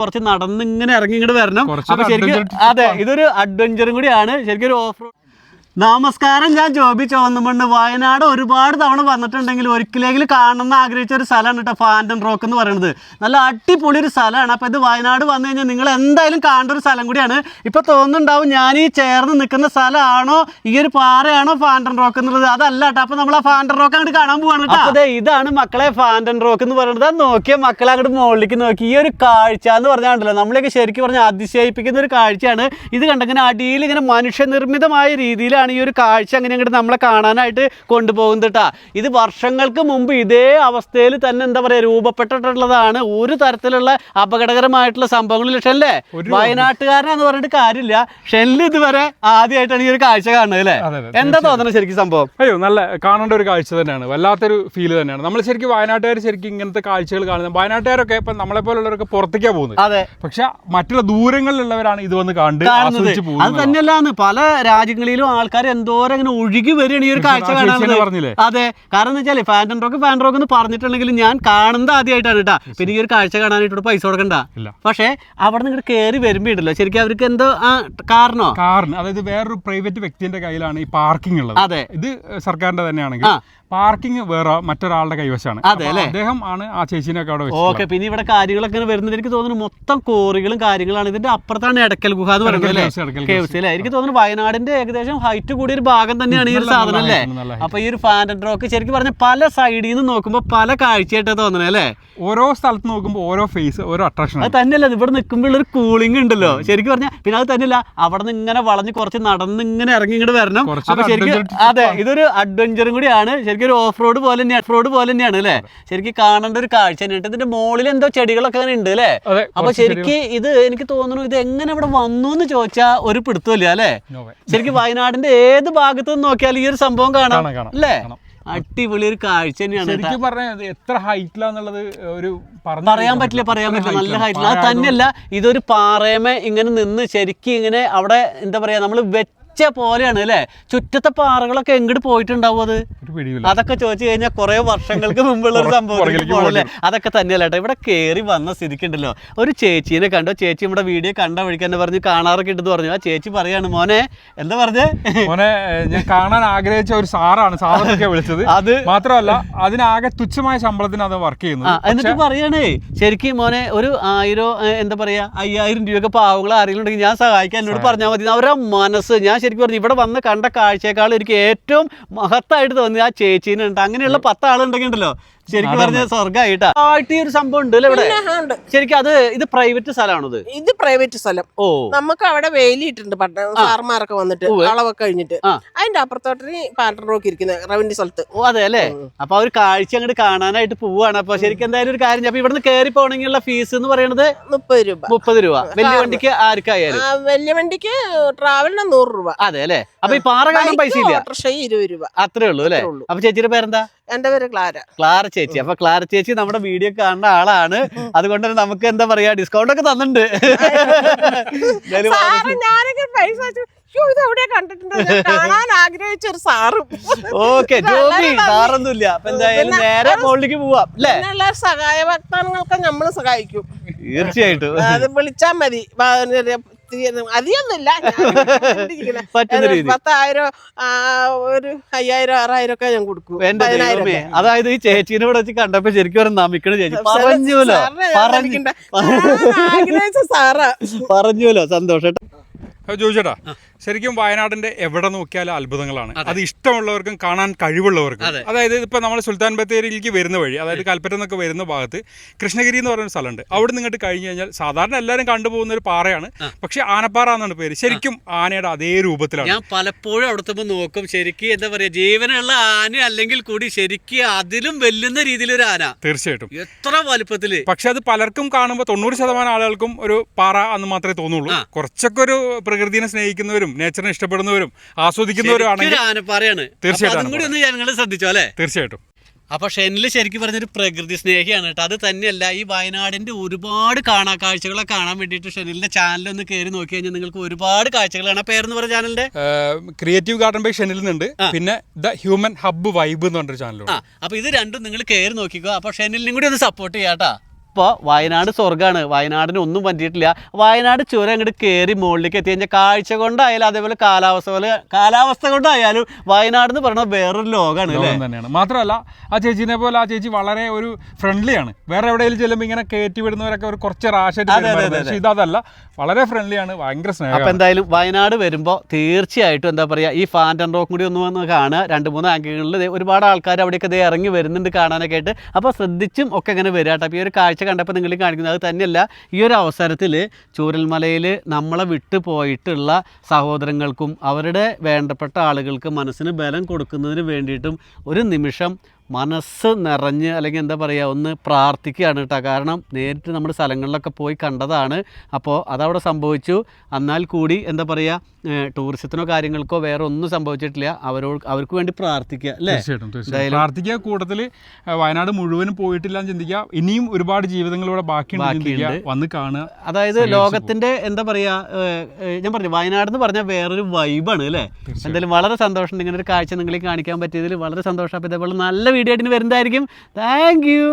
കുറച്ച് നടന്ന് ഇങ്ങനെ ഇറങ്ങി ഇങ്ങോട്ട് വരണം. അപ്പൊ ശരിക്കും അതെ, ഇതൊരു അഡ്വഞ്ചറും കൂടിയാണ്, ശരിക്കും ഒരു ഓഫ് റോഡ്. നമസ്കാരം, ഞാൻ ജോബി ചോന്നമണ്ണ്. വയനാട് ഒരുപാട് തവണ വന്നിട്ടുണ്ടെങ്കിൽ ഒരിക്കലെങ്കിലും കാണണമെന്ന് ആഗ്രഹിച്ച ഒരു സ്ഥലമാണ് കേട്ടോ ഫാൻറ്റം റോക്ക് എന്ന് പറയുന്നത്. നല്ല അടിപൊളി ഒരു സ്ഥലമാണ്. അപ്പോൾ ഇത് വയനാട് വന്നു കഴിഞ്ഞാൽ നിങ്ങൾ എന്തായാലും കാണേണ്ട ഒരു സ്ഥലം കൂടിയാണ്. ഇപ്പോൾ തോന്നുന്നുണ്ടാവും ഞാൻ ഈ ചേർന്ന് നിൽക്കുന്ന സ്ഥലമാണോ ഈ ഒരു പാറയാണോ ഫാൻറ്റം റോക്ക് എന്നുള്ളത്. അതല്ല കേട്ടോ. അപ്പോൾ നമ്മൾ ആ ഫാൻറ്റം റോക്ക് അങ്ങോട്ട് കാണാൻ പോവാണ് കേട്ടോ. അതെ, ഇതാണ് മക്കളെ ഫാൻറ്റം റോക്ക് എന്ന് പറയുന്നത്. അത് നോക്കിയ മക്കളെ അങ്ങോട്ട് മുകളിലേക്ക് നോക്കി. ഈ ഒരു കാഴ്ച എന്ന് പറഞ്ഞാണ്ടല്ലോ നമ്മളെയൊക്കെ ശരിക്കും പറഞ്ഞാൽ അതിശയിപ്പിക്കുന്ന ഒരു കാഴ്ചയാണ്. ഇത് കണ്ടിങ്ങനെ അടിയിൽ ഇങ്ങനെ മനുഷ്യനിർമ്മിതമായ രീതിയിലാണ് ഈ ഒരു കാഴ്ച അങ്ങനെ അങ്ങോട്ട് നമ്മളെ കാണാനായിട്ട് കൊണ്ടുപോകുന്നത് കേട്ടാ. ഇത് വർഷങ്ങൾക്ക് മുമ്പ് ഇതേ അവസ്ഥയിൽ തന്നെ എന്താ പറയുക രൂപപ്പെട്ടിട്ടുള്ളതാണ്. ഒരു തരത്തിലുള്ള അപകടകരമായിട്ടുള്ള സംഭവങ്ങളില്ല. ഷെല്ലേ വയനാട്ടുകാരനാന്ന് പറഞ്ഞിട്ട് കാര്യമില്ല, ഷെല്ല് ഇതുവരെ ആദ്യമായിട്ടാണ് ഈ ഒരു കാഴ്ച കാണുന്നത് അല്ലേ? എന്താ തോന്നുന്നത് ശരിക്കും സംഭവം? അയ്യോ, നല്ല കാണേണ്ട ഒരു കാഴ്ച തന്നെയാണ്, വല്ലാത്തൊരു ഫീല് തന്നെയാണ്. നമ്മൾ ശരിക്കും വയനാട്ടുകാർ ശരിക്കും ഇങ്ങനത്തെ കാഴ്ചകൾ കാണുന്നത്. വയനാട്ടുകാരൊക്കെ ഇപ്പം നമ്മളെ പോലുള്ളവരൊക്കെ പുറത്തേക്കാണ് പോകുന്നത്. അതെ, പക്ഷെ മറ്റുള്ള ദൂരങ്ങളിലുള്ളവരാണ് ഇത് വന്ന് കാണുന്നത്. അത് തന്നെയല്ലാന്ന് പല രാജ്യങ്ങളിലും ആൾക്കാർ എന്തോരം അങ്ങനെ ഒഴുകി വരികയാണ് ഈ ഒരു കാഴ്ച കാണാൻ. അതെ, കാരണം എന്ന് വെച്ചാൽ ഫാൻറ്റം റോക്ക് എന്ന് പറഞ്ഞിട്ടുണ്ടെങ്കിൽ ഞാൻ കാണുന്നത് ആദ്യമായിട്ടാണ് കേട്ടാ. പിന്നെ ഈ ഒരു കാഴ്ച കാണാനായിട്ട് പൈസ കൊടുക്കണ്ട. പക്ഷെ അവിടെ നിന്ന് കയറി വരുമ്പോ ഉണ്ടല്ലോ ശരിക്കും അവർക്ക് എന്തോ കാരണോ അതായത് വേറൊരു പ്രൈവറ്റ് വ്യക്തിന്റെ കയ്യിലാണ് ഈ പാർക്കിംഗ് ഉള്ളത്. അതെ, ഇത് സർക്കാരിന്റെ തന്നെയാണെങ്കിൽ പാർക്കിംഗ് വേറെ മറ്റൊരാളുടെ കൈവശമാണ്. അദ്ദേഹം ആണ് ആ ചേച്ചിനൊക്കെ അവിടെ വെച്ചത്. ഓക്കെ, പിന്നെ ഇവിടെ കാര്യങ്ങളൊക്കെ വരുന്നത് എനിക്ക് തോന്നുന്നു മൊത്തം കോറികളും കാര്യങ്ങളാണ്. ഇതിന്റെ അപ്പുറത്താണ് എടക്കൽ ഗുഹ എന്ന് പറയുന്നത് അല്ലേ? എനിക്ക് തോന്നുന്നു വയനാടിന്റെ ഏകദേശം ഹൈറ്റ് കൂടിയ ഒരു ഭാഗം തന്നെയാണ് ഈ ഒരു സാധനം അല്ലേ? അപ്പൊ ഈ ഒരു ഫാൻറ്റം റോക്ക് ശരിക്കും പറഞ്ഞാൽ പല സൈഡിൽ നിന്ന് നോക്കുമ്പോൾ പല കാഴ്ചയായിട്ടാണ് തോന്നുന്നത് അല്ലേ? ഓരോ സ്ഥലത്ത് നോക്കുമ്പോൾ ഓരോ ഫേസ്, ഓരോ അട്രാക്ഷൻ. അത് തന്നെയല്ല, ഇവിടെ നിൽക്കുമ്പോൾ ഒരു കൂളിംഗ് ഉണ്ടല്ലോ ശരിക്കും പറഞ്ഞാൽ. പിന്നെ അത് തന്നെയല്ല, അവിടെ നിന്ന് ഇങ്ങനെ വളഞ്ഞ് കുറച്ച് നടന്ന് ഇങ്ങനെ ഇറങ്ങി ഇങ്ങോട്ട് വരണം. അപ്പൊ ശരിക്കും അതെ, ഇതൊരു അഡ്വഞ്ചറും കൂടിയാണ്. ശരിക്കും ഒരു ഓഫ് റോഡ് പോലെ തന്നെയാണ് അല്ലേ? ശരിക്കും കാണേണ്ട ഒരു കാഴ്ച തന്നെയാണ്. ഇതിന്റെ മുകളിൽ എന്തോ ചെടികളൊക്കെ അങ്ങനെ ഉണ്ട് അല്ലേ? അപ്പൊ ശരിക്കും ഇത് എനിക്ക് തോന്നുന്നു ഇത് എങ്ങനെ ഇവിടെ വന്നു എന്ന് ചോദിച്ചാൽ ഒരു പിടുത്തമില്ല അല്ലേ? ശരിക്കും വയനാടിന്റെ ഏത് ഭാഗത്ത് നിന്ന് നോക്കിയാലും ഈ ഒരു സംഭവം കാണാം അല്ലേ? അടിപൊളി ഒരു കാഴ്ച തന്നെയാണ്. ശരിക്കും പറഞ്ഞാൽ എത്ര ഹൈറ്റിലാന്നുള്ളത് ഒരു പറയാൻ പറ്റില്ല. നല്ല ഹൈറ്റിൽ. അത് തന്നെയല്ല, ഇതൊരു പാറയമേ ഇങ്ങനെ നിന്ന് ശരിക്കും ഇങ്ങനെ അവിടെ എന്താ പറയാ നമ്മൾ പോലെയാണ് അല്ലേ? ചുറ്റത്തെ പാറകളൊക്കെ എങ്ങോട്ട് പോയിട്ടുണ്ടാവും അത്? അതൊക്കെ ചോദിച്ചു കഴിഞ്ഞാൽ കുറെ വർഷങ്ങൾക്ക് മുമ്പുള്ള ഒരു സംഭവം. അതൊക്കെ തന്നെയല്ല കേട്ടോ. ഇവിടെ കയറി വന്ന സ്ഥിതിക്കുണ്ടല്ലോ ഒരു ചേച്ചീനെ കണ്ടോ. ചേച്ചി നമ്മുടെ വീഡിയോ കണ്ട വഴിക്ക് തന്നെ പറഞ്ഞ് കാണാറൊക്കെ ഇട്ടെന്ന് പറഞ്ഞു. ആ ചേച്ചി പറയാണ്, മോനെ എന്താ പറഞ്ഞേ? മോനെ, ഞാൻ കാണാൻ ആഗ്രഹിച്ച ഒരു സാറൊക്കെ വിളിച്ചത്. അത് മാത്രമല്ല അതിനാകെ തുച്ഛമായ ശമ്പളത്തിന് അത് വർക്ക് ചെയ്യുന്നു. എന്നിട്ട് പറയണേ ശരിക്കും മോനെ ഒരു 1000 എന്താ പറയാ 5000 രൂപയൊക്കെ പാവങ്ങൾ ആരെങ്കിലും ഉണ്ടെങ്കിൽ ഞാൻ സഹായിക്കാൻ എന്നോട് പറഞ്ഞാൽ മതി. അവരുടെ മനസ്സ് ഞാൻ ശരിക്കും പറഞ്ഞു ഇവിടെ വന്ന് കണ്ട കാഴ്ചയേക്കാൾ എനിക്ക് ഏറ്റവും മഹത്തായിട്ട് തോന്നി ആ ചേച്ചീനുണ്ട്. അങ്ങനെയുള്ള 10 ആളുണ്ടെങ്കിൽ ഉണ്ടല്ലോ ശരിക്കും പറഞ്ഞ സ്വർഗമായിട്ടാ. ആയിട്ട് ഈ ഒരു സംഭവം ഉണ്ട് ഇവിടെ ശരിക്കും. ഇത് പ്രൈവറ്റ് സ്ഥലമാണത്? ഇത് പ്രൈവറ്റ് സ്ഥലം. ഓ, നമുക്ക് അവിടെ വേലിയിട്ടുണ്ട് സാർമാരൊക്കെ വന്നിട്ട് അളവൊക്കെ കഴിഞ്ഞിട്ട്. അതിന്റെ അപ്പുറത്തോട്ട് ഫാൻറ്റം റോക്ക് ഇരിക്കുന്നത് റവന്യൂ സ്ഥലത്ത്. ഓ അതെ അല്ലേ? അപ്പൊ ആ ഒരു കാഴ്ച അങ്ങോട്ട് കാണാനായിട്ട് പോവാണ്. അപ്പൊ ശരിക്കും എന്തായാലും ഒരു കാര്യം, അപ്പൊ ഇവിടുന്ന് കയറി പോകണമെങ്കിലുള്ള ഫീസ് എന്ന് പറയുന്നത് 30 രൂപ. 30 രൂപ. വലിയ വണ്ടിക്ക് ആർക്കായാലും? വലിയ വണ്ടിക്ക് ട്രാവലിന് 100 രൂപ. അതെ അല്ലേ? അപ്പൊ ഈ പാറ കാണാൻ പൈസ ഇല്ല? 20 രൂപ അത്രേ ഉള്ളൂ അല്ലേ? അപ്പൊ ചേച്ചിയുടെ പേരെന്താ? എന്റെ പേര് ക്ലാര ചേച്ചി. അപ്പൊ ക്ലാര ചേച്ചി നമ്മുടെ വീഡിയോ കാണുന്ന ആളാണ്. അതുകൊണ്ട് തന്നെ നമുക്ക് എന്താ പറയാ ഡിസ്കൗണ്ട് ഒക്കെ തന്നിട്ടുണ്ട്. ഞാനൊക്കെ പൈസ കാണാൻ ആഗ്രഹിച്ച ഒരു സാറും. ഓക്കെ, സാറൊന്നുമില്ല. അപ്പൊ എന്തായാലും നേരെ മുകളിലേക്ക് പോവാം അല്ലേ? സഹായ വാഗ്ദാനങ്ങളൊക്കെ നമ്മള് സഹായിക്കും തീർച്ചയായിട്ടും. അത് വിളിച്ചാൽ മതി. അധികമൊന്നുമില്ല, 10,000 ഒരു 5,000 6,000 ഒക്കെ ഞാൻ കൊടുക്കും. അതായത് ഈ ചേച്ചീനെ ഇവിടെ വെച്ച് കണ്ടപ്പോ ശരിക്കും ഒരു നമിക്കണ ചേച്ചി പറഞ്ഞല്ലോ. സന്തോഷം ചോദിച്ചേട്ടാ. ശരിക്കും വയനാടിന്റെ എവിടെ നോക്കിയാലും അത്ഭുതങ്ങളാണ്. അത് ഇഷ്ടമുള്ളവർക്കും കാണാൻ കഴിവുള്ളവർക്കും. അതായത് ഇപ്പൊ നമ്മൾ സുൽത്താൻ ബത്തേരിയിലേക്ക് വരുന്ന വഴി, അതായത് കൽപ്പറ്റ എന്നൊക്കെ വരുന്ന ഭാഗത്ത് കൃഷ്ണഗിരി എന്ന് പറയുന്ന സ്ഥലമുണ്ട്. അവിടെ നിങ്ങോട്ട് കഴിഞ്ഞു കഴിഞ്ഞാൽ സാധാരണ എല്ലാവരും കണ്ടുപോകുന്ന ഒരു പാറയാണ്, പക്ഷെ ആനപ്പാറ എന്നാണ് പേര്. ശരിക്കും ആനയുടെ അതേ രൂപത്തിലാണ്. ഞാൻ പലപ്പോഴും അവിടുത്തെ നോക്കും. ശരിക്കും എന്താ പറയാ ജീവനുള്ള ആന അല്ലെങ്കിൽ കൂടി ശരിക്കും അതിലും വെല്ലുന്ന രീതിയിലൊരു ആന. തീർച്ചയായിട്ടും എത്ര വലുപ്പത്തില്. പക്ഷെ അത് പലർക്കും കാണുമ്പോൾ 90% ആളുകൾക്കും ഒരു പാറ എന്ന് മാത്രമേ തോന്നുള്ളൂ. കുറച്ചൊക്കെ ഒരു പ്രകൃതിയെ സ്നേഹിക്കുന്നവരും നേച്ചറിനെ ഇഷ്ടപ്പെടുന്നവരും ആസ്വദിക്കുന്നവരും തീർച്ചയായിട്ടും. അപ്പൊ ഷെനിൽ ശരിക്കും പറഞ്ഞൊരു പ്രകൃതി സ്നേഹിയാണ് കേട്ടോ. അത് തന്നെയല്ല, ഈ വയനാടിന്റെ ഒരുപാട് കാഴ്ചകളെ കാണാൻ വേണ്ടിയിട്ട് ഷെനിലിന്റെ ചാനലൊന്ന് കയറി നോക്കി കഴിഞ്ഞാൽ നിങ്ങൾക്ക് ഒരുപാട് കാഴ്ചകളാണ്. പേരെന്ന് പറഞ്ഞ ചാനലിന്റെ ക്രിയേറ്റീവ് ഗാർഡൻ ബൈ ഷെനിൽ നിന്നുണ്ട്. പിന്നെ ദ ഹ്യൂമൻ ഹബ്ബ് വൈബ് എന്ന് പറഞ്ഞൊരു ചാനലുണ്ട്. അപ്പൊ ഇത് രണ്ടും നിങ്ങൾ കയറി നോക്കിക്കോ. അപ്പൊ ഷെനിലിനും കൂടി ഒന്ന് സപ്പോർട്ട് ചെയ്യാട്ടാ. ഇപ്പോൾ വയനാട് സ്വർഗ്ഗമാണ്, വയനാടിന് ഒന്നും പറ്റിയിട്ടില്ല. വയനാട് ചുരം അങ്ങോട്ട് കയറി മുകളിലേക്ക് എത്തി കഴിഞ്ഞാൽ കാഴ്ച കൊണ്ടായാലും അതേപോലെ കാലാവസ്ഥ കൊണ്ടായാലും വയനാട് എന്ന് പറയുന്നത് വേറൊരു ലോകമാണ് തന്നെയാണ്. മാത്രമല്ല ആ ചേച്ചീനെ പോലെ ആ ചേച്ചി വളരെ ഒരു ഫ്രണ്ട്ലിയാണ്. വേറെ എവിടെയെങ്കിലും ചെല്ലുമ്പോൾ ഇങ്ങനെ കയറ്റി വിടുന്നവരൊക്കെ ഒരു കുറച്ച് റാഷായിട്ട്, പക്ഷേ ഇതല്ല, വളരെ ഫ്രണ്ട്ലിയാണ്, ഭയങ്കര സ്നേഹം. അപ്പോൾ എന്തായാലും വയനാട് വരുമ്പോൾ തീർച്ചയായിട്ടും എന്താ പറയുക, ഈ ഫാൻറ്റൻ റോക്ക് കൂടി ഒന്ന് വന്ന് കാണുക. 2-3 ആംഗിളുകളിൽ ഒരുപാട് ആൾക്കാർ അവിടെയൊക്കെ ഇറങ്ങി വരുന്നുണ്ട് കാണാനൊക്കെ ആയിട്ട്. അപ്പോൾ ശ്രദ്ധിച്ചും ഒക്കെ ഇങ്ങനെ വരിക കേട്ടോ. അപ്പോൾ ഈ ഒരു കാഴ്ച കണ്ടപ്പോൾ നിങ്ങൾ കാണിക്കുന്നത് അത് തന്നെയല്ല, ഈ ഒരു അവസരത്തിൽ ചൂരൽമലയിൽ നമ്മളെ വിട്ടു പോയിട്ടുള്ള സഹോദരങ്ങൾക്കും അവരുടെ വേണ്ടപ്പെട്ട ആളുകൾക്ക് മനസ്സിന് ബലം കൊടുക്കുന്നതിന് വേണ്ടിയിട്ടും ഒരു നിമിഷം മനസ്സ് നിറഞ്ഞ് അല്ലെങ്കിൽ എന്താ പറയുക ഒന്ന് പ്രാർത്ഥിക്കുകയാണ് കേട്ടോ. കാരണം നേരിട്ട് നമ്മുടെ സ്ഥലങ്ങളിലൊക്കെ പോയി കണ്ടതാണ്. അപ്പോൾ അതവിടെ സംഭവിച്ചു. എന്നാൽ കൂടി എന്താ പറയുക, ടൂറിസത്തിനോ കാര്യങ്ങൾക്കോ വേറെ ഒന്നും സംഭവിച്ചിട്ടില്ല. അവർക്ക് വേണ്ടി പ്രാർത്ഥിക്കുക അല്ലേ? തീർച്ചയായിട്ടും പ്രാർത്ഥിക്കുക. കൂട്ടത്തിൽ വയനാട് മുഴുവനും പോയിട്ടില്ല എന്ന് ചിന്തിക്കുക. ഇനിയും ഒരുപാട് ജീവിതങ്ങൾ ഇവിടെ ബാക്കിയുണ്ട്, വന്ന് കാണുക. അതായത് ലോകത്തിൻ്റെ എന്താ പറയുക, ഞാൻ പറഞ്ഞു വയനാട് എന്ന് പറഞ്ഞാൽ വേറൊരു വൈബാണ് അല്ലേ? എന്തായാലും വളരെ സന്തോഷമുണ്ട് ഇങ്ങനെ ഒരു കാഴ്ച നിങ്ങളെ കാണിക്കാൻ പറ്റിയതിൽ വളരെ സന്തോഷം. അപ്പോൾ ഇതേപോലെ നല്ല വീഡിയോ ആയിട്ട് വരുന്നതായിരിക്കും. Thank you.